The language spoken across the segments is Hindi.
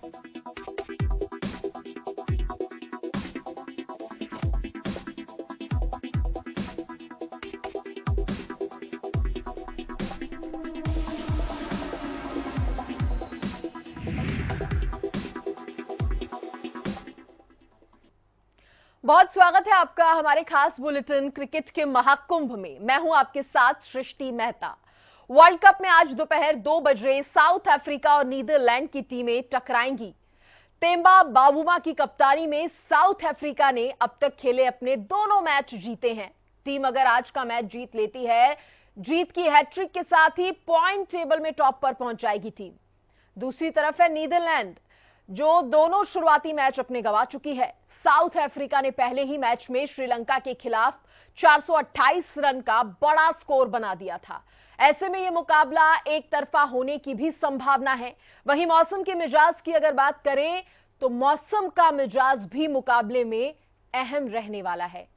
बहुत स्वागत है आपका हमारे खास बुलेटिन क्रिकेट के महाकुंभ में। मैं हूं आपके साथ सृष्टि मेहता। वर्ल्ड कप में आज दोपहर 2 बजे साउथ अफ्रीका और नीदरलैंड की टीमें टकराएंगी। तेम्बा बावुमा की कप्तानी में साउथ अफ्रीका ने अब तक खेले अपने दोनों मैच जीते हैं। टीम अगर आज का मैच जीत लेती है, जीत की हैट्रिक के साथ ही पॉइंट टेबल में टॉप पर पहुंच जाएगी टीम। दूसरी तरफ है नीदरलैंड, जो दोनों शुरुआती मैच अपने गंवा चुकी है। साउथ अफ्रीका ने पहले ही मैच में श्रीलंका के खिलाफ 428 रन का बड़ा स्कोर बना दिया था। ऐसे में यह मुकाबला एक तरफा होने की भी संभावना है। वहीं मौसम के मिजाज की अगर बात करें तो मौसम का मिजाज भी मुकाबले में अहम रहने वाला है।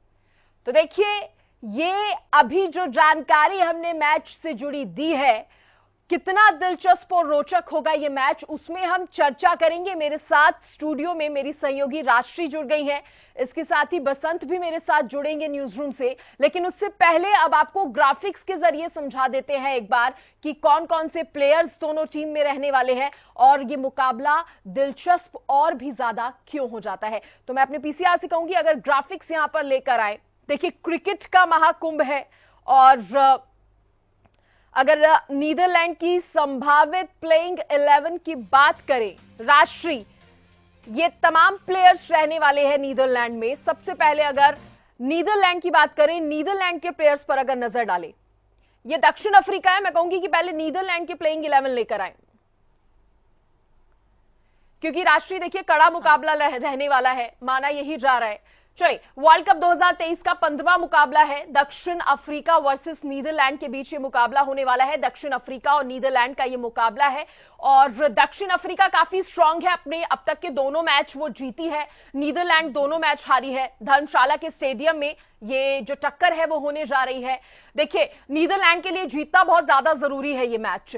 तो देखिए, ये अभी जो जानकारी हमने मैच से जुड़ी दी है, कितना दिलचस्प और रोचक होगा ये मैच, उसमें हम चर्चा करेंगे। मेरे साथ स्टूडियो में मेरी सहयोगी राष्ट्री जुड़ गई हैं, इसके साथ ही बसंत भी मेरे साथ जुड़ेंगे न्यूज रूम से। लेकिन उससे पहले अब आपको ग्राफिक्स के जरिए समझा देते हैं एक बार कि कौन कौन से प्लेयर्स दोनों टीम में रहने वाले हैं और ये मुकाबला दिलचस्प और भी ज्यादा क्यों हो जाता है। तो मैं अपने पीसीआर से कहूंगी अगर ग्राफिक्स यहां पर लेकर आए। देखिए, क्रिकेट का महाकुंभ है और अगर नीदरलैंड की संभावित प्लेइंग 11 की बात करें, राष्ट्री ये तमाम प्लेयर्स रहने वाले हैं नीदरलैंड में। सबसे पहले अगर नीदरलैंड की बात करें, नीदरलैंड के प्लेयर्स पर अगर नजर डालें, ये दक्षिण अफ्रीका है। मैं कहूंगी कि पहले नीदरलैंड की प्लेइंग 11 लेकर आए, क्योंकि राष्ट्रीय देखिए कड़ा मुकाबला रहने वाला है, माना यही जा रहा है। चलिए, वर्ल्ड कप 2023 का 15वां मुकाबला है। दक्षिण अफ्रीका वर्सेस नीदरलैंड के बीच ये मुकाबला होने वाला है। दक्षिण अफ्रीका और नीदरलैंड का ये मुकाबला है और दक्षिण अफ्रीका काफी स्ट्रांग है, अपने अब तक के दोनों मैच वो जीती है। नीदरलैंड दोनों मैच हारी है। धर्मशाला के स्टेडियम में ये जो टक्कर है वो होने जा रही है। देखिए, नीदरलैंड के लिए जीतना बहुत ज्यादा जरूरी है ये मैच।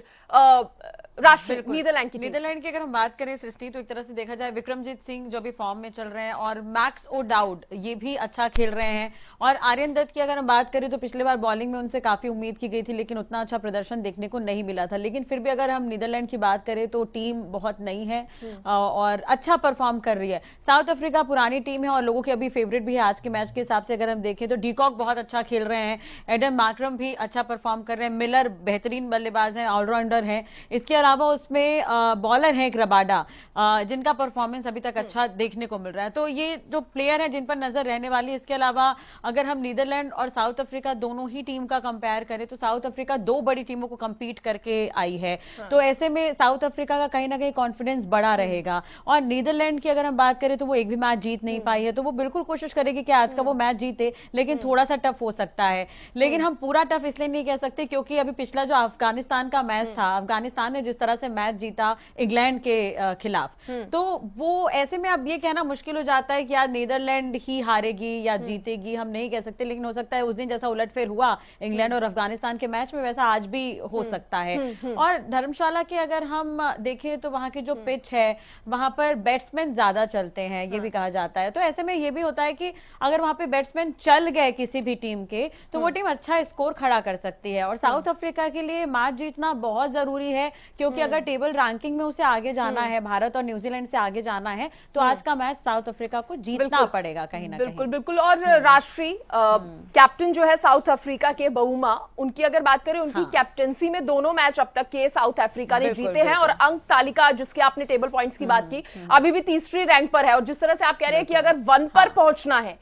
राष्ट्रीय नीदरलैंड की अगर हम बात करें सृष्टि, तो एक तरह से देखा जाए विक्रमजीत सिंह जो भी फॉर्म में चल रहे हैं और मैक्स ओडाउड ये भी अच्छा खेल रहे हैं। और आर्यन दत्त की अगर हम बात करें तो पिछले बार बॉलिंग में उनसे काफी उम्मीद की गई थी, लेकिन उतना अच्छा प्रदर्शन देखने को नहीं मिला था। लेकिन फिर भी अगर हम नीदरलैंड की बात करें तो टीम बहुत नई है और अच्छा परफॉर्म कर रही है। साउथ अफ्रीका पुरानी टीम है और लोगों के अभी फेवरेट भी है। आज के मैच के हिसाब से अगर हम देखें तो डीकॉक बहुत अच्छा खेल रहे हैं, एडम मार्करम भी अच्छा परफॉर्म कर रहे हैं, मिलर बेहतरीन बल्लेबाज हैं, ऑलराउंडर हैं। इसके अलावा उसमें बॉलर है एक रबाडा, जिनका परफॉर्मेंस अभी तक अच्छा देखने को मिल रहा है। तो ये जो प्लेयर है जिन पर नजर रहने वाली है। इसके अलावा अगर हम नीदरलैंड और साउथ अफ्रीका दोनों ही टीम का कंपेयर करें तो साउथ अफ्रीका 2 बड़ी टीमों को कंपीट करके आई है। तो ऐसे में साउथ अफ्रीका का कहीं ना कहीं कॉन्फिडेंस बढ़ा रहेगा। और नीदरलैंड की अगर हम बात करें तो वो एक भी मैच जीत नहीं पाई है, तो वो बिल्कुल कोशिश करेगी कि आज का वो मैच जीते, लेकिन थोड़ा सा टफ हो सकता है। लेकिन हम पूरा टफ इसलिए नहीं कह सकते क्योंकि अभी पिछला जो अफगानिस्तान का मैच था, अफगानिस्तान ने जिस तरह से मैच जीता इंग्लैंड के खिलाफ, तो वो ऐसे में अब ये कहना मुश्किल हो जाता है कि यार नीदरलैंड ही हारेगी या जीतेगी, हम नहीं कह सकते। लेकिन हो सकता है उस दिन जैसा उलटफेर हुआ इंग्लैंड और अफगानिस्तान के मैच में, वैसा आज भी हो सकता है। और धर्मशाला के अगर हम देखें तो वहां की जो पिच है वहां पर बैट्समैन ज्यादा चलते हैं, ये भी कहा जाता है। तो ऐसे में ये भी होता है कि अगर वहां पे बैट्समैन चल गए किसी भी टीम के तो वो टीम अच्छा स्कोर खड़ा कर सकती है। और साउथ अफ्रीका के लिए मैच जीतना बहुत जरूरी है, क्योंकि अगर टेबल रैंकिंग में उसे आगे जाना है, भारत और न्यूजीलैंड से आगे जाना है, तो आज का मैच साउथ अफ्रीका को जीतना पड़ेगा कहीं ना कहीं। बिल्कुल बिल्कुल। और राष्ट्रीय कैप्टन जो है साउथ अफ्रीका के बावुमा, उनकी अगर बात करें, उनकी कैप्टनसी में दोनों मैच अब तक के साउथ अफ्रीका ने जीते हैं। और अंक तालिका जिसके आपने टेबल पॉइंट्स की बात की, अभी भी तीसरी रैंक पर है। और जिस तरह से आप कह रहे हैं कि अगर 1 पर पहुंचना है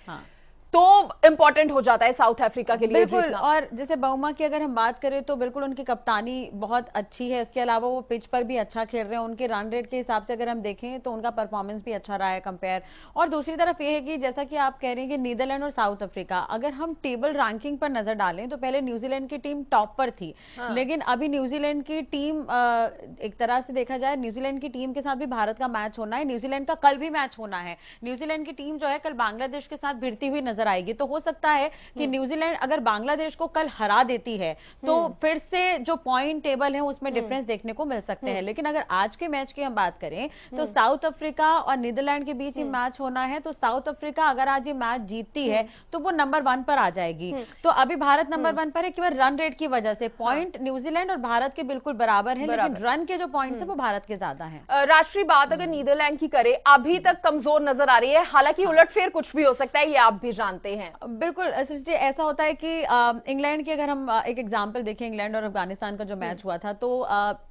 तो इंपॉर्टेंट हो जाता है साउथ अफ्रीका के लिए बिल्कुल। और जैसे बावुमा की अगर हम बात करें तो बिल्कुल उनकी कप्तानी बहुत अच्छी है। इसके अलावा वो पिच पर भी अच्छा खेल रहे हैं। उनके रन रेट के हिसाब से अगर हम देखें तो उनका परफॉर्मेंस भी अच्छा रहा है कंपेयर। और दूसरी तरफ ये है कि जैसा कि आप कह रहे हैं कि नीदरलैंड और साउथ अफ्रीका, अगर हम टेबल रैंकिंग पर नजर डालें तो पहले न्यूजीलैंड की टीम टॉप पर थी, लेकिन अभी न्यूजीलैंड की टीम एक तरह से देखा जाए, न्यूजीलैंड की टीम के साथ भी भारत का मैच होना है, न्यूजीलैंड का कल भी मैच होना है। न्यूजीलैंड की टीम जो है कल बांग्लादेश के साथ भिड़ती हुई नजर नजर आएगी। तो हो सकता है कि न्यूजीलैंड अगर बांग्लादेश को कल हरा देती है तो फिर से जो पॉइंट टेबल है उसमें डिफरेंस देखने को मिल सकते हैं। लेकिन अगर आज के मैच की हम बात करें तो साउथ अफ्रीका और नीदरलैंड के बीच ही मैच होना है। तो साउथ अफ्रीका अगर आज ये मैच जीतती है तो वो नंबर 1 पर आ जाएगी। तो अभी भारत नंबर 1 पर है केवल रन रेट की वजह से। पॉइंट न्यूजीलैंड और भारत के बिल्कुल बराबर है, लेकिन रन के जो पॉइंट्स है वो भारत के ज्यादा हैं। राष्ट्रीय बात अगर नीदरलैंड की करे, अभी तक कमजोर नजर आ रही है, हालांकि उलटफेर कुछ भी हो सकता है, ये आप भी जानते हैं। बिल्कुल सृष्टि, ऐसा होता है कि इंग्लैंड की अगर हम एक एग्जांपल देखें, इंग्लैंड और अफगानिस्तान का जो मैच हुआ था, तो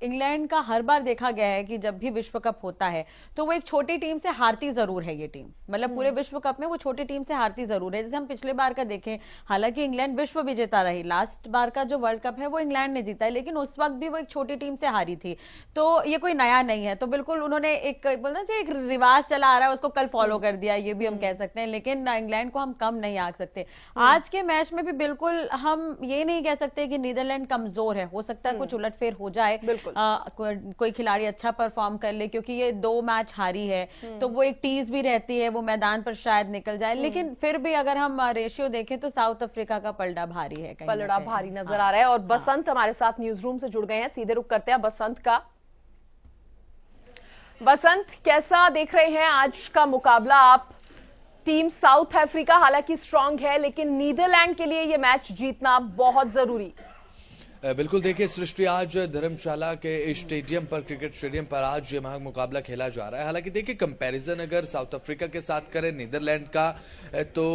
इंग्लैंड का हर बार देखा गया है कि जब भी विश्व कप होता है तो वो एक छोटी टीम से हारती जरूर है। ये टीम मतलब पूरे विश्व कप में वो छोटी टीम से हारती जरूर है। जैसे हम पिछले बार का देखें, हालांकि इंग्लैंड विश्व विजेता रही, लास्ट बार का जो वर्ल्ड कप है वो इंग्लैंड ने जीता है, लेकिन उस वक्त भी वो एक छोटी टीम से हारी थी। तो ये कोई नया नहीं है। तो बिल्कुल उन्होंने एक बोलना चाहिए एक रिवाज चला आ रहा है, उसको कल फॉलो कर दिया, ये भी हम कह सकते हैं। लेकिन इंग्लैंड को हम कम नहीं आंक सकते। आज के मैच में भी बिल्कुल हम ये नहीं कह सकते कि नीदरलैंड कमजोर है। हो सकता है कुछ उलटफेर हो जाए, कोई खिलाड़ी अच्छा परफॉर्म कर ले, क्योंकि ये 2 मैच हारी है तो वो एक टीज भी रहती है, वो मैदान पर शायद निकल जाए। लेकिन फिर भी अगर हम रेशियो देखें तो साउथ अफ्रीका का पलड़ा भारी है, पलड़ा भारी नजर आ रहा है। और बसंत हमारे साथ न्यूज रूम से जुड़ गए हैं, सीधे रुख करते हैं बसंत का। बसंत, कैसा देख रहे हैं आज का मुकाबला आप? टीम साउथ अफ्रीका हालांकि स्ट्रांग है, लेकिन नीदरलैंड के लिए यह मैच जीतना बहुत जरूरी। बिल्कुल, देखिए सृष्टि, आज धर्मशाला के स्टेडियम पर, क्रिकेट स्टेडियम पर आज ये मुकाबला खेला जा रहा है। हालांकि देखिए कंपैरिजन अगर साउथ अफ्रीका के साथ करें नीदरलैंड का तो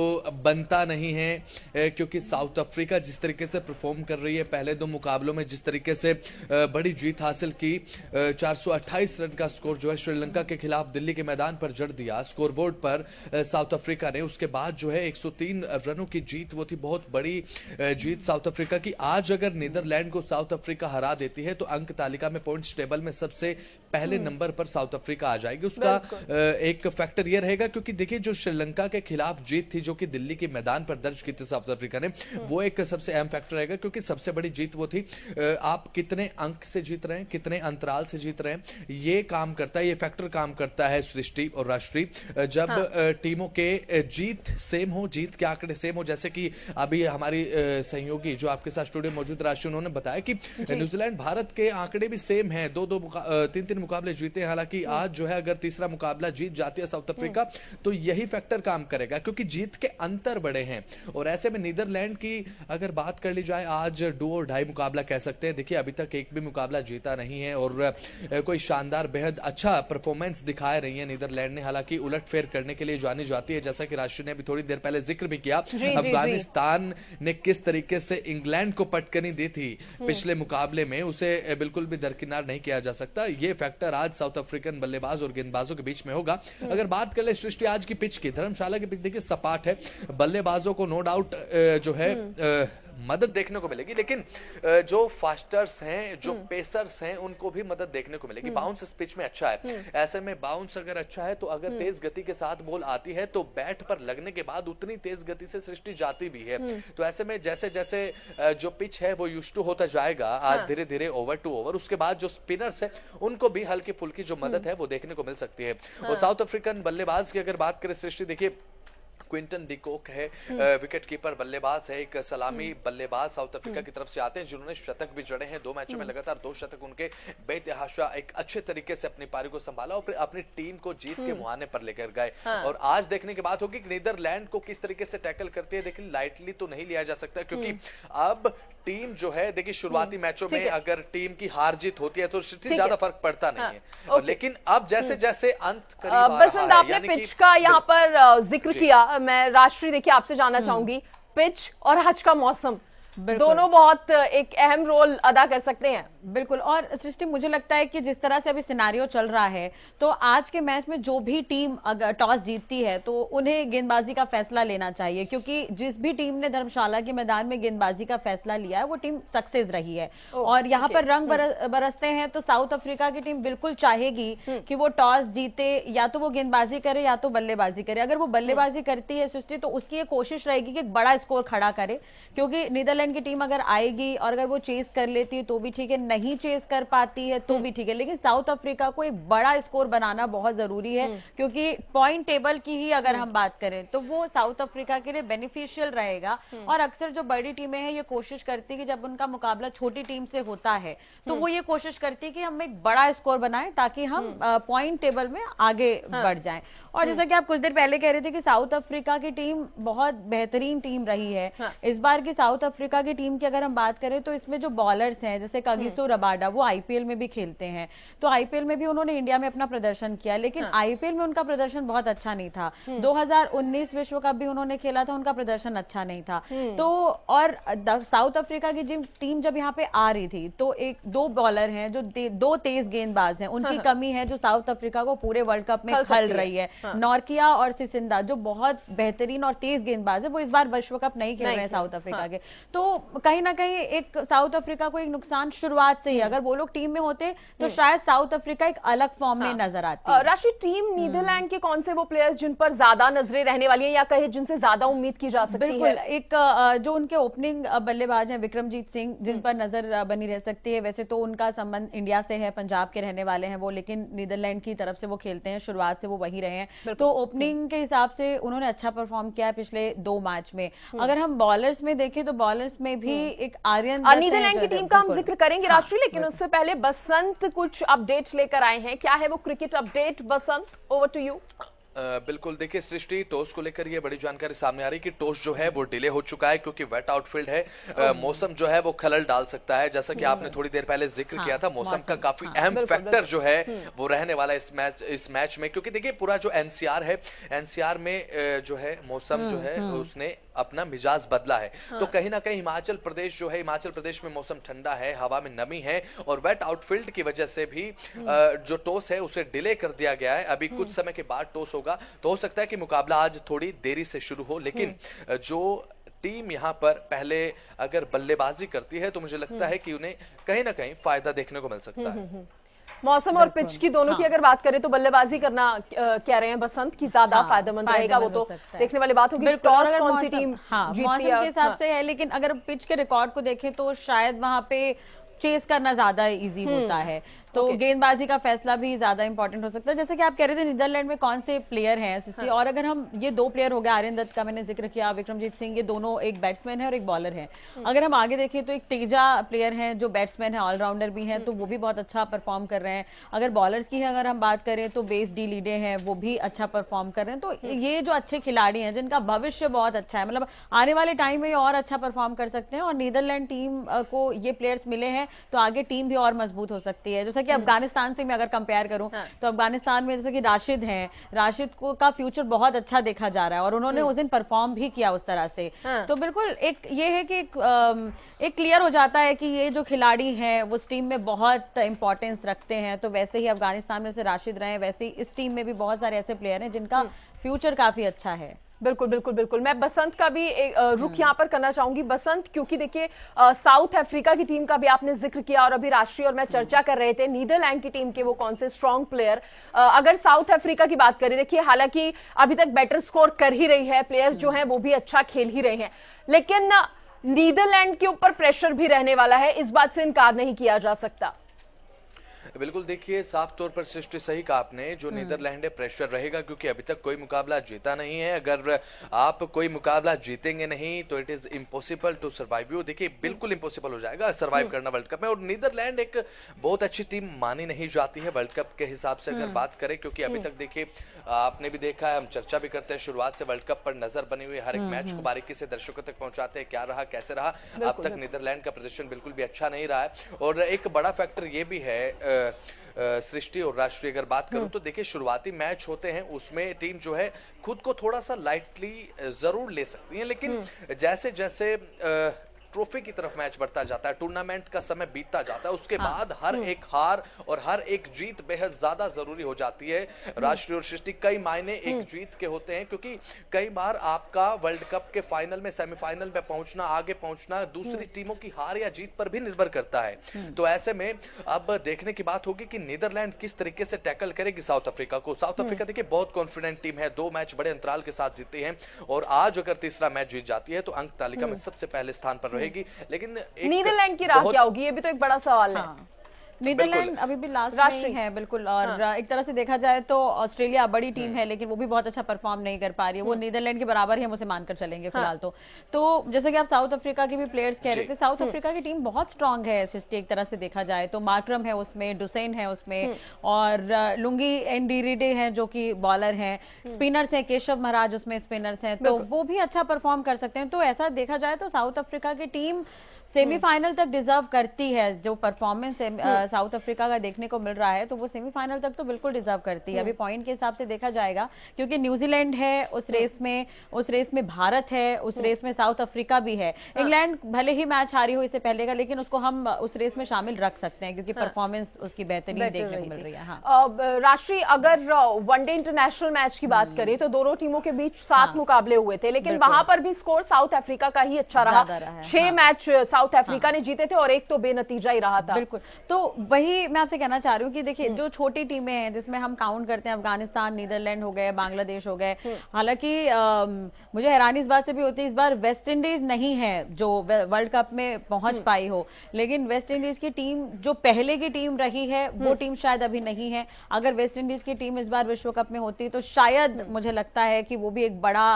बनता नहीं है, क्योंकि साउथ अफ्रीका जिस तरीके से परफॉर्म कर रही है, पहले 2 मुकाबलों में जिस तरीके से बड़ी जीत हासिल की, 428 रन का स्कोर जो है श्रीलंका के खिलाफ दिल्ली के मैदान पर जड़ दिया स्कोरबोर्ड पर साउथ अफ्रीका ने। उसके बाद जो है 103 रनों की जीत, वो थी बहुत बड़ी जीत साउथ अफ्रीका की। आज अगर नीदरलैंड को साउथ अफ्रीका हरा देती है तो अंक तालिका में, पॉइंट्स टेबल में सबसे पहले नंबर पर साउथ अफ्रीका आ जाएगी। उसका एक फैक्टर यह रहेगा, क्योंकि देखिए जो श्रीलंका के खिलाफ जीत थी, जो कि दिल्ली के मैदान पर दर्ज की थी साउथ अफ्रीका ने, वो एक सबसे अहम फैक्टर रहेगा, क्योंकि सबसे बड़ी जीत वो थी। आप कितने अंक से जीत रहे हैं, कितने अंतराल से जीत रहे हैं, ये काम करता है, ये फैक्टर काम करता है सृष्टि और राष्ट्रीय। जब टीमों के जीत सेम हो, जीत के आंकड़े सेम हो, जैसे कि अभी हमारी सहयोगी जो आपके साथ स्टूडियो मौजूद राशि, उन्होंने बताया कि न्यूजीलैंड भारत के आंकड़े भी सेम हैं, 3 मुकाबले जीते हैं। हालांकि आज जो है अगर तीसरा मुकाबला जीत जाती है साउथ अफ्रीका तो यही फैक्टर काम करेगा, क्योंकि जीत के अंतर बड़े हैं। और ऐसे में नीदरलैंड की अगर बात कर ली जाए, आज 2 और ढाई मुकाबला कह सकते हैं। देखिए अभी तक एक भी मुकाबला जीता नहीं है और कोई शानदार बेहद अच्छा परफॉर्मेंस दिखा रही है नीदरलैंड ने। हालांकि उलटफेर करने के लिए जानी जाती है, जैसा कि राशि ने अभी थोड़ी देर पहले जिक्र भी किया, अफगानिस्तान ने किस तरीके से इंग्लैंड को पटकनी दी थी पिछले मुकाबले में, उसे बिल्कुल भी दरकिनार नहीं किया जा सकता। ये फैक्टर आज साउथ अफ्रीकन बल्लेबाज और गेंदबाजों के बीच में होगा। अगर बात कर ले सृष्टि आज की पिच की, धर्मशाला की पिच देखिए सपाट है, बल्लेबाजों को नो डाउट जो है मदद देखने को मिलेगी, लेकिन जो फास्टर्स हैं, जो पेसर्स हैं, उनको भी मदद देखने को मिलेगी। बाउंस इस पिच में अच्छा है, ऐसे में बाउंस अगर अच्छा है तो अगर तेज गति के साथ बॉल आती है तो बैट पर लगने के बाद उतनी तेज गति से सृष्टि जाती भी है। तो ऐसे में जैसे जैसे जो पिच है वो यूज्ड टू होता जाएगा आज धीरे धीरे ओवर टू ओवर, उसके बाद जो स्पिनर्स है उनको भी हल्की फुल्की जो मदद है वो देखने को मिल सकती है। और साउथ अफ्रीकन बल्लेबाज की अगर बात करें सृष्टि, देखिए क्विंटन डिकॉक है, विकेट कीपर बल्लेबाज है, एक सलामी बल्लेबाज साउथ अफ्रीका की तरफ से आते हैं, जिन्होंने शतक भी जड़े हैं 2 मैचों में, लगातार 2 शतक उनके बेतहाशा एक अच्छे तरीके से अपनी पारी को संभाला और फिर अपनी टीम को जीत के मुहाने पर लेकर गए। और आज देखने की बात होगी कि नीदरलैंड को किस तरीके से टैकल करती है। देखिए लाइटली तो नहीं लिया जा सकता, क्योंकि अब टीम जो है, देखिए शुरुआती मैचों में अगर टीम की हार जीत होती है तो ज्यादा फर्क पड़ता नहीं है, लेकिन अब जैसे जैसे अंत करीब आ रहा है, आपने पिच का यहाँ पर जिक्र किया, मैं राष्ट्रीय देखिए आपसे जानना चाहूंगी, पिच और आज का मौसम दोनों बहुत एक अहम रोल अदा कर सकते हैं। बिल्कुल, और सृष्टि मुझे लगता है कि जिस तरह से अभी सिनारियो चल रहा है, तो आज के मैच में जो भी टीम अगर टॉस जीतती है तो उन्हें गेंदबाजी का फैसला लेना चाहिए, क्योंकि जिस भी टीम ने धर्मशाला के मैदान में गेंदबाजी का फैसला लिया है वो टीम सक्सेस रही है। और यहाँ पर रंग बरसते हैं, तो साउथ अफ्रीका की टीम बिल्कुल चाहेगी कि वो टॉस जीते, या तो वो गेंदबाजी करे या तो बल्लेबाजी करे। अगर वो बल्लेबाजी करती है सृष्टि तो उसकी ये कोशिश रहेगी कि एक बड़ा स्कोर खड़ा करे, क्योंकि नीदरलैंड की टीम अगर आएगी और अगर वो चेस कर लेती है तो भी ठीक है, नहीं चेस कर पाती है तो भी ठीक है, लेकिन साउथ अफ्रीका को एक बड़ा स्कोर बनाना बहुत जरूरी है, क्योंकि पॉइंट टेबल की ही अगर हम बात करें तो वो साउथ अफ्रीका के लिए बेनिफिशियल रहेगा। और अक्सर जो बड़ी टीमें हैं ये कोशिश करती है कि जब उनका मुकाबला छोटी टीम से होता है तो वो ये कोशिश करती है कि हम एक बड़ा स्कोर बनाएं ताकि हम पॉइंट टेबल में आगे बढ़ जाएं। और जैसा कि आप कुछ देर पहले कह रहे थे कि साउथ अफ्रीका की टीम बहुत बेहतरीन टीम रही है। इस बार की साउथ अफ्रीका की टीम की अगर हम बात करें तो इसमें जो बॉलर्स हैं जैसे कागिसो रबाडा, वो आईपीएल में भी खेलते हैं, तो आईपीएल में भी उन्होंने इंडिया में अपना प्रदर्शन किया, लेकिन आईपीएल में उनका प्रदर्शन बहुत अच्छा नहीं था। 2019 विश्व कप भी उन्होंने खेला था, उनका प्रदर्शन अच्छा नहीं था। तो और साउथ अफ्रीका की टीम जब यहाँ पे आ रही थी तो एक दो बॉलर हैं जो दो तेज गेंदबाज हैं, उनकी कमी है जो साउथ अफ्रीका को पूरे वर्ल्ड कप में खल रही है। नॉर्किया और सिसिंदा जो बहुत बेहतरीन और तेज गेंदबाज है, वो इस बार विश्व कप नहीं खेल रहे हैं साउथ अफ्रीका के। तो कहीं ना कहीं एक साउथ अफ्रीका को एक नुकसान शुरुआत से ही, अगर वो लोग टीम में होते तो शायद साउथ अफ्रीका एक अलग फॉर्म में नजर आती। राष्ट्रीय टीम नीदरलैंड के कौन से वो प्लेयर्स जिन पर ज्यादा नजरें रहने वाली है या कहे जिनसे ज्यादा उम्मीद की जा सकती है? एक जो उनके ओपनिंग बल्लेबाज हैं विक्रमजीत सिंह, जिन पर नजर बनी रह सकती है। वैसे तो उनका संबंध इंडिया से है, पंजाब के रहने वाले हैं वो, लेकिन नीदरलैंड की तरफ से वो खेलते हैं, शुरुआत से वो वही रहे हैं। तो ओपनिंग के हिसाब से उन्होंने अच्छा परफॉर्म किया है पिछले 2 मैच में। अगर हम बॉलर्स में देखें तो बॉलर्स में भी एक आर्यन नीदरलैंड की टीम का हम जिक्र करेंगे राष्ट्रीय, लेकिन उससे पहले बसंत कुछ अपडेट लेकर आए हैं। क्या है वो cricket update? Basant, over to you. बिल्कुल, देखिए सृष्टि, टॉस को लेकर ये बड़ी जानकारी सामने आ रही है कि टॉस जो है वो डिले हो चुका है क्योंकि वेट आउटफील्ड है। मौसम जो है वो खलल डाल सकता है, जैसा कि आपने थोड़ी देर पहले जिक्र किया था। मौसम का काफी अहम फैक्टर जो है वो रहने वाला है इस मैच में, क्योंकि देखिए पूरा जो एनसीआर है, एनसीआर में जो है मौसम जो है उसने अपना मिजाज बदला है। तो कहीं ना कहीं हिमाचल प्रदेश जो है, हिमाचल प्रदेश में मौसम ठंडा है, हवा में नमी है और वेट आउटफील्ड की वजह से भी जो टॉस है उसे डिले कर दिया गया है। अभी कुछ समय के बाद टॉस होगा, तो हो सकता है कि मुकाबला आज थोड़ी देरी से शुरू हो, लेकिन जो टीम यहां पर पहले अगर बल्लेबाजी करती है तो मुझे लगता है कि उन्हें कहीं ना कहीं फायदा देखने को मिल सकता है। मौसम और पिच की दोनों की अगर बात करें तो बल्लेबाजी करना कह रहे हैं बसंत की ज्यादा फायदेमंद रहेगा, वो तो देखने वाली बात होगी। टॉस कौन सी टीम मौसम के हिसाब से है, लेकिन अगर पिच के रिकॉर्ड को देखें तो शायद वहां पे चेस करना ज्यादा इजी होता है, तो गेंदबाजी का फैसला भी ज्यादा इंपॉर्टेंट हो सकता है। जैसे कि आप कह रहे थे नीदरलैंड में कौन से प्लेयर हैं, और अगर हम ये 2 प्लेयर हो गए, आर्यन दत्त का मैंने जिक्र किया, विक्रमजीत सिंह, ये दोनों एक बैट्समैन है और एक बॉलर है। अगर हम आगे देखें तो एक तेजा प्लेयर है जो बैट्समैन है, ऑलराउंडर भी है, तो वो भी बहुत अच्छा परफॉर्म कर रहे हैं। अगर बॉलर्स की अगर हम बात करें तो बेस डी लीडे हैं, वो भी अच्छा परफॉर्म कर रहे हैं। तो ये जो अच्छे खिलाड़ी हैं जिनका भविष्य बहुत अच्छा है, मतलब आने वाले टाइम में ये और अच्छा परफॉर्म कर सकते हैं, और नीदरलैंड टीम को ये प्लेयर्स मिले हैं तो आगे टीम भी और मजबूत हो सकती है। जैसा कि अफगानिस्तान मैं अगर कंपेयर करूं तो अफगानिस्तान में जैसे कि राशिद हैं, राशिद को का फ्यूचर बहुत अच्छा देखा जा रहा है और उन्होंने उस दिन परफॉर्म भी किया उस तरह से। तो बिल्कुल एक ये है कि एक क्लियर हो जाता है कि ये जो खिलाड़ी हैं वो इस टीम में बहुत इंपॉर्टेंस रखते हैं। तो वैसे ही अफगानिस्तान में से राशिद रहे, वैसे ही इस टीम में भी बहुत सारे ऐसे प्लेयर हैं जिनका फ्यूचर काफी अच्छा है। बिल्कुल बिल्कुल बिल्कुल। मैं बसंत का भी रुख यहाँ पर करना चाहूंगी। बसंत, क्योंकि देखिए साउथ अफ्रीका की टीम का भी आपने जिक्र किया और अभी राष्ट्रीय और मैं चर्चा कर रहे थे नीदरलैंड की टीम के वो कौन से स्ट्रॉन्ग प्लेयर। अगर साउथ अफ्रीका की बात करें, देखिए हालांकि अभी तक बेटर स्कोर कर ही रही है, प्लेयर्स जो हैं वो भी अच्छा खेल ही रहे हैं, लेकिन नीदरलैंड के ऊपर प्रेशर भी रहने वाला है, इस बात से इनकार नहीं किया जा सकता। बिल्कुल, देखिए साफ तौर पर सृष्टि सही कहा आपने, जो नीदरलैंड है प्रेशर रहेगा क्योंकि अभी तक कोई मुकाबला जीता नहीं है। अगर आप कोई मुकाबला जीतेंगे नहीं तो it is impossible to survive you. देखिए बिल्कुल इम्पॉसिबल हो जाएगा सर्वाइव करना वर्ल्ड कप में, और नीदरलैंड एक बहुत अच्छी टीम मानी नहीं जाती है वर्ल्ड कप के हिसाब से अगर बात करें, क्योंकि अभी तक देखिए आपने भी देखा है, हम चर्चा भी करते हैं, शुरुआत से वर्ल्ड कप पर नजर बनी हुई, हर एक मैच को बारीकी से दर्शकों तक पहुंचाते हैं, क्या रहा कैसे रहा। अब तक नीदरलैंड का प्रदर्शन बिल्कुल भी अच्छा नहीं रहा है, और एक बड़ा फैक्टर ये भी है सृष्टि और राष्ट्रीय अगर बात करूं तो देखिए शुरुआती मैच होते हैं उसमें टीम जो है खुद को थोड़ा सा लाइटली जरूर ले सकती है, लेकिन जैसे जैसे ट्रॉफी की तरफ मैच बढ़ता जाता है, टूर्नामेंट का समय बीतता जाता है, उसके बाद हर एक हार और हर एक जीत बेहद ज्यादा जरूरी हो जाती है। राष्ट्रीय और सृष्टि कई मायने एक जीत के होते हैं, क्योंकि कई बार आपका वर्ल्ड कप के फाइनल में, सेमीफाइनल में पहुंचना, आगे पहुंचना दूसरी टीमों की हार या जीत पर भी निर्भर करता है। तो ऐसे में अब देखने की बात होगी कि नीदरलैंड किस तरीके से टैकल करेगी साउथ अफ्रीका को। साउथ अफ्रीका देखिए बहुत कॉन्फिडेंट टीम है, 2 मैच बड़े अंतराल के साथ जीती है, और आज अगर तीसरा मैच जीत जाती है तो अंक तालिका में सबसे पहले स्थान पर रहेगी। लेकिन नीदरलैंड की राह क्या होगी, ये भी तो एक बड़ा सवाल है। नीदरलैंड अभी भी लास्ट में ही है, बिल्कुल। और एक तरह से देखा जाए तो ऑस्ट्रेलिया बड़ी टीम है, लेकिन वो भी बहुत अच्छा परफॉर्म नहीं कर पा रही है। वो नीदरलैंड के बराबर ही हम उसे मानकर चलेंगे फिलहाल। तो जैसे कि आप साउथ अफ्रीका के भी प्लेयर्स कह रहे थे, साउथ अफ्रीका की टीम बहुत स्ट्रांग है सृष्टि, एक तरह से देखा जाए तो। मार्क्रम है उसमें, डुसेन है उसमें, और लुंगी एंडीरिडे हैं जो कि बॉलर हैं, स्पिनर्स हैं, केशव महाराज उसमें स्पिनर्स हैं, तो वो भी अच्छा परफॉर्म कर सकते हैं। तो ऐसा देखा जाए तो साउथ अफ्रीका की टीम सेमीफाइनल तक डिजर्व करती है। जो परफॉर्मेंस साउथ अफ्रीका का देखने को मिल रहा है, तो वो सेमीफाइनल तक तो बिल्कुल डिजर्व करती है। अभी पॉइंट के हिसाब से देखा जाएगा, क्योंकि न्यूजीलैंड है उस रेस में भारत है, उस रेस में साउथ अफ्रीका भी है। इंग्लैंड भले ही मैच हारी हो इससे पहले का, लेकिन उसको हम उस रेस में शामिल रख सकते हैं, क्योंकि परफॉर्मेंस उसकी बेहतरीन देखने को मिल रही है। राष्ट्रीय अगर वनडे इंटरनेशनल मैच की बात करें तो दोनों टीमों के बीच 7 मुकाबले हुए थे, लेकिन वहां पर भी स्कोर साउथ अफ्रीका का ही अच्छा रहा। 6 मैच साउथ अफ्रीका ने जीते थे और एक तो बेनतीजा ही रहा था। बिल्कुल, तो वही मैं आपसे कहना चाह रही हूँ कि देखिए, जो छोटी टीमें हैं जिसमें हम काउंट करते हैं अफगानिस्तान, नीदरलैंड हो गए, बांग्लादेश हो गए, हालांकि मुझे हैरानी इस बात से भी होती है, इस बार वेस्ट इंडीज नहीं है जो वर्ल्ड कप में पहुंच पाई हो, लेकिन वेस्ट इंडीज की टीम जो पहले की टीम रही है वो टीम शायद अभी नहीं है। अगर वेस्ट इंडीज की टीम इस बार विश्व कप में होती तो शायद मुझे लगता है कि वो भी एक बड़ा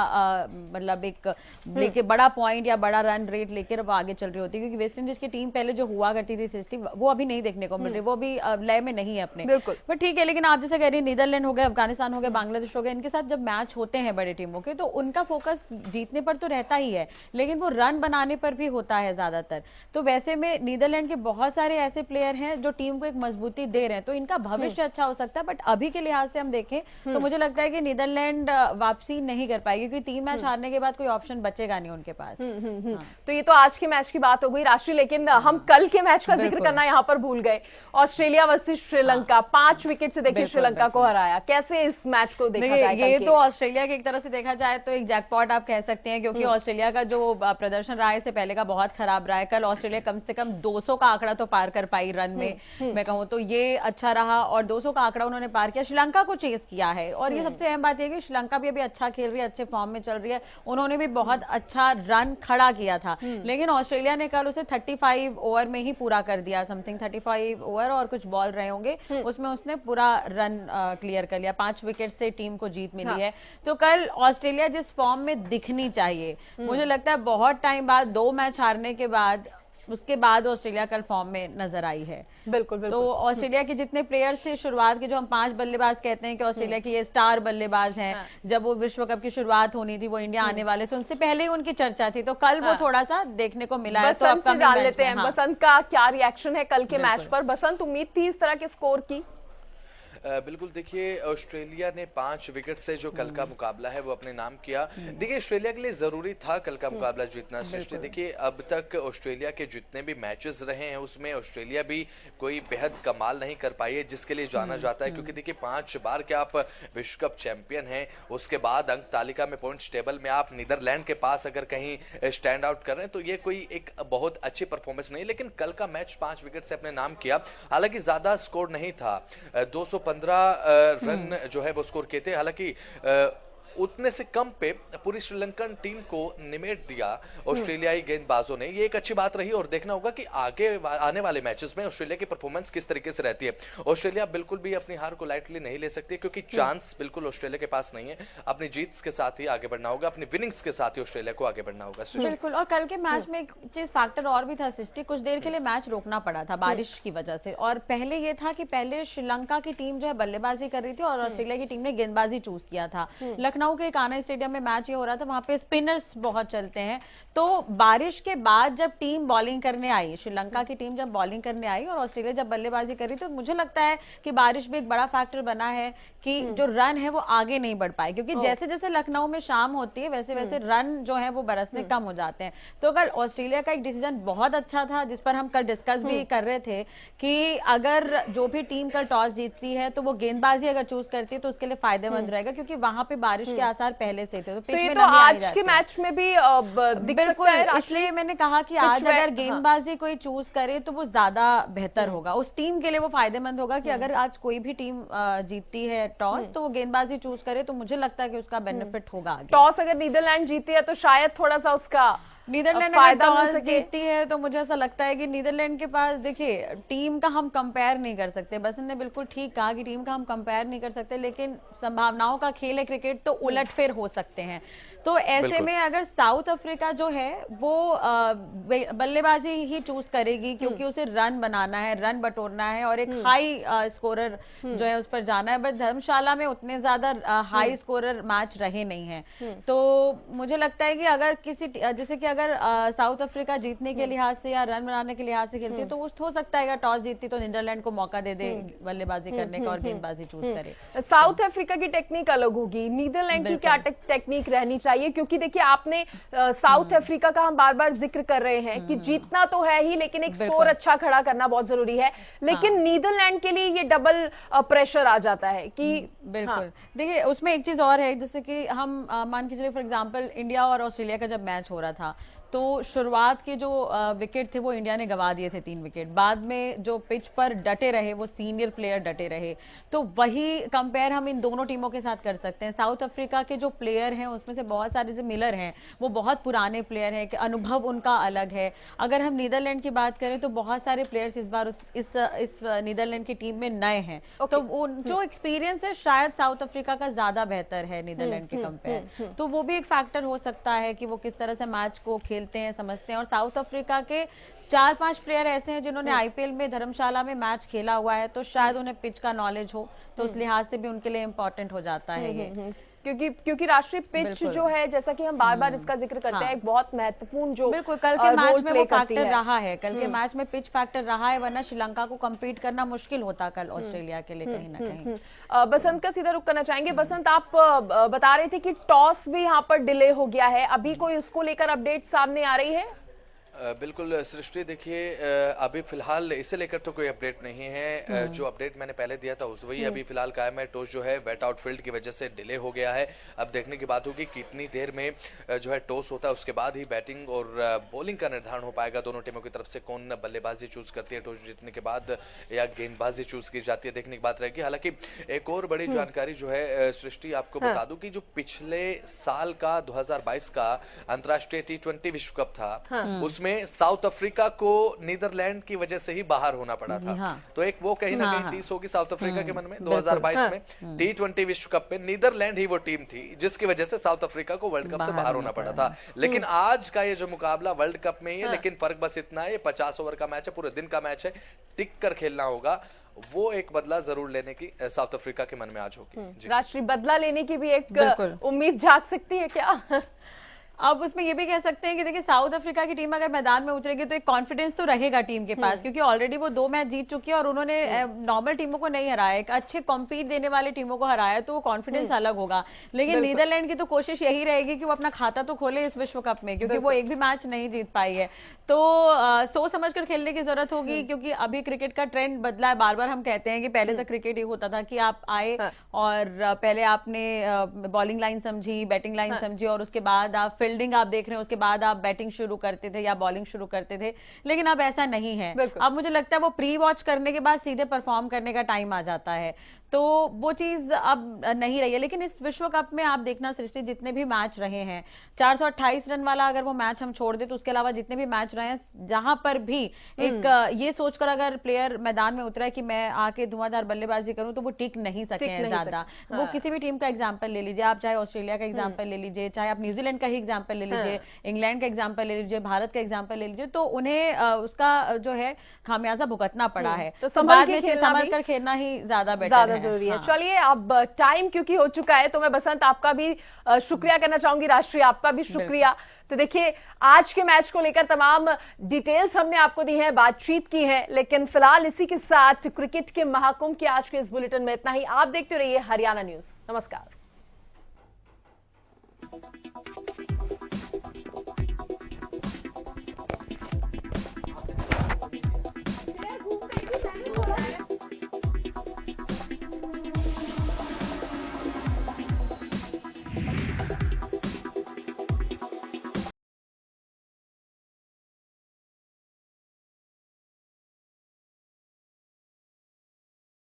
मतलब एक बड़ा पॉइंट या बड़ा रन रेट लेकर अब आगे चल रही होती, क्योंकि वेस्ट इंडीज की टीम पहले जो हुआ करती थी सृष्टि, वो अभी नहीं देखने को मिल रही, वो भी लय में नहीं है अपने। बिल्कुल, बट ठीक है, लेकिन आप जैसे कह रही हैं नीदरलैंड हो गए, अफगानिस्तान हो गए, बांग्लादेश हो गए, इनके साथ जब मैच होते हैं बड़ी टीमों के, तो उनका फोकस जीतने पर तो रहता ही है, लेकिन वो रन बनाने पर भी होता है ज्यादातर। तो वैसे में नीदरलैंड के बहुत सारे ऐसे प्लेयर हैं जो टीम को एक मजबूती दे रहे हैं, तो इनका भविष्य अच्छा हो सकता है। बट अभी के लिहाज से हम देखें तो मुझे लगता है कि नीदरलैंड वापसी नहीं कर पाएगी, क्योंकि 3 मैच हारने के बाद कोई ऑप्शन बचेगा नहीं उनके पास। तो ये तो आज के मैच की बात हो गई राष्ट्रीय, लेकिन हम कल के मैच का जिक्र करना यहाँ पर भूल गए। ऑस्ट्रेलिया वर्सेस श्रीलंका, 5 विकेट से देखिए श्रीलंका को हराया। कैसे इस मैच को देखा जाए? ये तो ऑस्ट्रेलिया की एक तरह से देखा जाए तो एक जैकपॉट आप कह सकते हैं, क्योंकि ऑस्ट्रेलिया का जो प्रदर्शन रहा है इससे पहले का बहुत खराब रहा है। कल ऑस्ट्रेलिया कम से कम 200 का आंकड़ा तो पार कर पाई रन में, मैं कहूँ तो ये अच्छा रहा, और 200 का आंकड़ा उन्होंने पार किया, श्रीलंका को चेस किया है। और ये सबसे अहम बात यह कि श्रीलंका भी अभी अच्छा खेल रही है, अच्छे फॉर्म में चल रही है, उन्होंने भी बहुत अच्छा रन खड़ा किया था, लेकिन ऑस्ट्रेलिया ने कल उसे 35 ओवर में ही पूरा कर दिया, समथिंग 35 ओवर और कुछ बॉल रहे होंगे, उसमें उसने पूरा रन क्लियर कर लिया। 5 विकेट से टीम को जीत मिली है। तो कल ऑस्ट्रेलिया जिस फॉर्म में दिखनी चाहिए, मुझे लगता है बहुत टाइम बाद 2 मैच हारने के बाद उसके बाद ऑस्ट्रेलिया कल फॉर्म में नजर आई है। बिल्कुल, बिल्कुल। तो ऑस्ट्रेलिया के जितने प्लेयर्स थे शुरुआत के, जो हम 5 बल्लेबाज कहते हैं कि ऑस्ट्रेलिया की ये स्टार बल्लेबाज हैं, जब वो विश्व कप की शुरुआत होनी थी, वो इंडिया आने वाले थे, उनसे पहले ही उनकी चर्चा थी, तो कल वो थोड़ा सा देखने को मिला है। तो बसंत से जान लेते हैं, बसंत का क्या रिएक्शन है कल के मैच पर? बसंत, उम्मीद थी इस तरह के स्कोर की? बिल्कुल, देखिए ऑस्ट्रेलिया ने 5 विकेट से जो कल का मुकाबला है वो अपने नाम किया। देखिए ऑस्ट्रेलिया के लिए जरूरी था कल का मुकाबला जीतना सृष्टि। देखिए अब तक ऑस्ट्रेलिया के जितने भी मैचेस रहे हैं उसमें ऑस्ट्रेलिया भी कोई बेहद कमाल नहीं कर पाई है, जिसके लिए जाना जाता है, क्योंकि देखिए 5 बार के आप विश्व कप चैंपियन हैं, उसके बाद अंक तालिका में पॉइंट्स टेबल में आप नीदरलैंड के पास अगर कहीं स्टैंड आउट कर रहे हैं तो ये कोई एक बहुत अच्छी परफॉर्मेंस नहीं। लेकिन कल का मैच 5 विकेट से अपने नाम किया, हालांकि ज्यादा स्कोर नहीं था, 215 रन जो है वो स्कोर किए थे। हालांकि उतने से कम पे पूरी श्रीलंकन टीम को निमेट दिया ऑस्ट्रेलियाई गेंदबाजों ने। ये एक अच्छी बात रही, और देखना होगा कि आगे आने वाले मैचेस में ऑस्ट्रेलिया की परफॉर्मेंस किस तरीके से रहती है। ऑस्ट्रेलिया बिल्कुल भी अपनी हार को लाइटली नहीं ले सकती, क्योंकि चांस बिल्कुल ऑस्ट्रेलिया के पास नहीं है। अपनी जीत के साथ ही आगे बढ़ना होगा, अपनी विनिंग्स के साथ ही ऑस्ट्रेलिया को आगे बढ़ना होगा। बिल्कुल, और कल के मैच में एक चीज फैक्टर और भी था सृष्टि, कुछ देर के लिए मैच रोकना पड़ा था बारिश की वजह से। और पहले ये था कि पहले श्रीलंका की टीम जो है बल्लेबाजी कर रही थी और ऑस्ट्रेलिया की टीम ने गेंदबाजी चूज किया था। लखनऊ के कान्हा स्टेडियम में मैच ये हो रहा था, वहां पे स्पिनर्स बहुत चलते हैं। तो बारिश के बाद जब टीम बॉलिंग करने आई, श्रीलंका की टीम जब बॉलिंग करने आई और ऑस्ट्रेलिया जब बल्लेबाजी करी, तो मुझे लगता है कि बारिश भी एक बड़ा फैक्टर बना है कि जो रन है वो आगे नहीं बढ़ पाए, क्योंकि जैसे जैसे लखनऊ में शाम होती है वैसे वैसे रन जो है वो बरसने कम हो जाते हैं। तो कल ऑस्ट्रेलिया का एक डिसीजन बहुत अच्छा था, जिस पर हम कल डिस्कस भी कर रहे थे कि अगर जो भी टीम कल टॉस जीतती है तो वो गेंदबाजी अगर चूज करती है तो उसके लिए फायदेमंद रहेगा, क्योंकि वहां पे बारिश के आसार पहले से थे। तो पिच में तो आज के मैच में भी दिख सकता है, इसलिए मैंने कहा कि आज अगर गेंदबाजी कोई चूज करे तो वो ज्यादा बेहतर होगा, उस टीम के लिए वो फायदेमंद होगा कि अगर आज कोई भी टीम जीतती है टॉस तो वो गेंदबाजी चूज करे, तो मुझे लगता है कि उसका बेनिफिट होगा आगे। टॉस अगर नीदरलैंड जीती है तो शायद थोड़ा सा उसका नीदरलैंड अगर टॉस जीतती है तो मुझे ऐसा लगता है कि नीदरलैंड के पास, देखिए टीम का हम कंपेयर नहीं कर सकते, बसंत ने बिल्कुल ठीक कहा कि टीम का हम कंपेयर नहीं कर सकते, लेकिन संभावनाओं का खेल है क्रिकेट, तो उलटफेर हो सकते हैं। तो ऐसे में अगर साउथ अफ्रीका जो है वो बल्लेबाजी ही चूज करेगी, क्योंकि उसे रन बनाना है, रन बटोरना है और एक हाई स्कोरर जो है उस पर जाना है। बट धर्मशाला में उतने ज्यादा हाई स्कोरर मैच रहे नहीं है। तो मुझे लगता है कि अगर किसी, जैसे कि अगर साउथ अफ्रीका जीतने के लिहाज से या रन बनाने के लिहाज से खेलती है तो हो सकता है टॉस जीतती तो नीदरलैंड को मौका दे दे बल्लेबाजी करने का और गेंदबाजी चूज करे। साउथ अफ्रीका की टेक्निक अलग होगी, नीदरलैंड की क्या टेक्निक रहनी चाहिए? क्योंकि देखिए आपने साउथ अफ्रीका का हम बार बार जिक्र कर रहे हैं कि जीतना तो है ही, लेकिन एक स्कोर अच्छा खड़ा करना बहुत जरूरी है। लेकिन नीदरलैंड के लिए ये डबल प्रेशर आ जाता है कि बिल्कुल। देखिए उसमें एक चीज और है, जैसे कि हम मान के चलिए फॉर एग्जांपल इंडिया और ऑस्ट्रेलिया का जब मैच हो रहा था तो शुरुआत के जो विकेट थे वो इंडिया ने गंवा दिए थे 3 विकेट। बाद में जो पिच पर डटे रहे वो सीनियर प्लेयर डटे रहे। तो वही कंपेयर हम इन दोनों टीमों के साथ कर सकते हैं। साउथ अफ्रीका के जो प्लेयर हैं उसमें से बहुत सारे जो मिलर हैं वो बहुत पुराने प्लेयर हैं, कि अनुभव उनका अलग है। अगर हम नीदरलैंड की बात करें तो बहुत सारे प्लेयर्स इस बार इस नीदरलैंड की टीम में नए हैं। तो वो जो एक्सपीरियंस है शायद साउथ अफ्रीका का ज्यादा बेहतर है नीदरलैंड के कंपेयर। तो वो भी एक फैक्टर हो सकता है कि वो किस तरह से मैच को खेलते हैं, समझते हैं। और साउथ अफ्रीका के 4-5 प्लेयर ऐसे हैं जिन्होंने आईपीएल में धर्मशाला में मैच खेला हुआ है, तो शायद उन्हें पिच का नॉलेज हो, तो उस लिहाज से भी उनके लिए इम्पोर्टेंट हो जाता है ये। क्योंकि राष्ट्रीय पिच जो है, जैसा कि हम बार बार इसका जिक्र करते हैं, एक बहुत महत्वपूर्ण जो बिल्कुल कल के मैच में वो फैक्टर रहा है। कल के मैच में पिच फैक्टर रहा है, वरना श्रीलंका को कम्पीट करना मुश्किल होता कल ऑस्ट्रेलिया के लिए कहीं ना कहीं। बसंत का सीधा रुख करना चाहेंगे। बसंत, आप बता रहे थे कि टॉस भी यहाँ पर डिले हो गया है, अभी कोई उसको लेकर अपडेट सामने आ रही है? बिल्कुल सृष्टि, देखिए अभी फिलहाल इसे लेकर तो कोई अपडेट नहीं है। जो अपडेट मैंने पहले दिया था वही अभी फिलहाल कायम है। टॉस जो है वेट आउटफील्ड की वजह से डिले हो गया है। अब देखने की बात होगी कितनी देर में जो है टॉस होता है, उसके बाद ही बैटिंग और बॉलिंग का निर्धारण हो पाएगा। दोनों टीमों की तरफ से कौन बल्लेबाजी चूज करती है टॉस जीतने के बाद, या गेंदबाजी चूज की जाती है, देखने की बात रहेगी। हालांकि एक और बड़ी जानकारी जो है सृष्टि, आपको बता दूं कि जो पिछले साल का 2022 का अंतर्राष्ट्रीय T20 विश्व कप था, उसमें साउथ अफ्रीका को नीदरलैंड की वजह से ही बाहर होना पड़ा था। तो एक वो कहीं ना कहीं टीस होगी साउथ अफ्रीका के मन में। 2022 में T20 विश्व कप में नीदरलैंड ही वो टीम थी जिसकी वजह से साउथ अफ्रीका को वर्ल्ड कप से बाहर होना पड़ा था। लेकिन आज का ये जो मुकाबला वर्ल्ड कप में ही है, लेकिन फर्क बस इतना है, 50 ओवर का मैच है, पूरे दिन का मैच है, टिक कर खेलना होगा। वो एक बदला जरूर लेने की साउथ अफ्रीका के मन में आज होगी। राष्ट्रीय बदला लेने की भी एक उम्मीद जाग सकती है क्या? अब उसमें ये भी कह सकते हैं कि देखिए साउथ अफ्रीका की टीम अगर मैदान में उतरेगी तो एक कॉन्फिडेंस तो रहेगा टीम के पास, क्योंकि ऑलरेडी वो 2 मैच जीत चुकी है और उन्होंने नॉर्मल टीमों को नहीं हराया, एक अच्छे कॉम्पीट देने वाले टीमों को हराया, तो वो कॉन्फिडेंस अलग होगा। लेकिन नीदरलैंड की तो कोशिश यही रहेगी कि वो अपना खाता तो खोले इस विश्व कप में, क्योंकि वो एक भी मैच नहीं जीत पाई है। तो सोच समझ कर खेलने की जरूरत होगी, क्योंकि अभी क्रिकेट का ट्रेंड बदला है। बार बार हम कहते हैं कि पहले तक क्रिकेट ये होता था कि आप आए और पहले आपने बॉलिंग लाइन समझी, बैटिंग लाइन समझी, और उसके बाद आप फील्डिंग आप देख रहे हैं, उसके बाद आप बैटिंग शुरू करते थे या बॉलिंग शुरू करते थे। लेकिन अब ऐसा नहीं है। अब मुझे लगता है वो प्री वॉच करने के बाद सीधे परफॉर्म करने का टाइम आ जाता है, तो वो चीज अब नहीं रही है। लेकिन इस विश्व कप में आप देखना सृष्टि, जितने भी मैच रहे हैं, 428 रन वाला अगर वो मैच हम छोड़ दे तो उसके अलावा जितने भी मैच रहे हैं, जहां पर भी एक ये सोचकर अगर प्लेयर मैदान में उतरा है कि मैं आके धुआंधार बल्लेबाजी करूं, तो वो टिक नहीं सके हैं ज्यादा। वो किसी भी टीम का एग्जाम्पल ले लीजिए आप, चाहे ऑस्ट्रेलिया का एग्जाम्पल ले लीजिए, चाहे आप न्यूजीलैंड का ही एग्जाम्पल ले लीजिए, इंग्लैंड का एग्जाम्पल ले लीजिए, भारत का एग्जाम्पल ले लीजिए, तो उन्हें उसका जो है खामियाजा भुगतना पड़ा है। तो संभल कर खेलना ही ज्यादा बेटर है, जरूरी है। चलिए अब टाइम क्योंकि हो चुका है, तो मैं बसंत आपका भी शुक्रिया करना चाहूंगी, राष्ट्रीय आपका भी शुक्रिया। तो देखिए आज के मैच को लेकर तमाम डिटेल्स हमने आपको दी हैं, बातचीत की है, लेकिन फिलहाल इसी के साथ क्रिकेट के महाकुंभ के आज के इस बुलेटिन में इतना ही। आप देखते रहिए हरियाणा न्यूज। नमस्कार।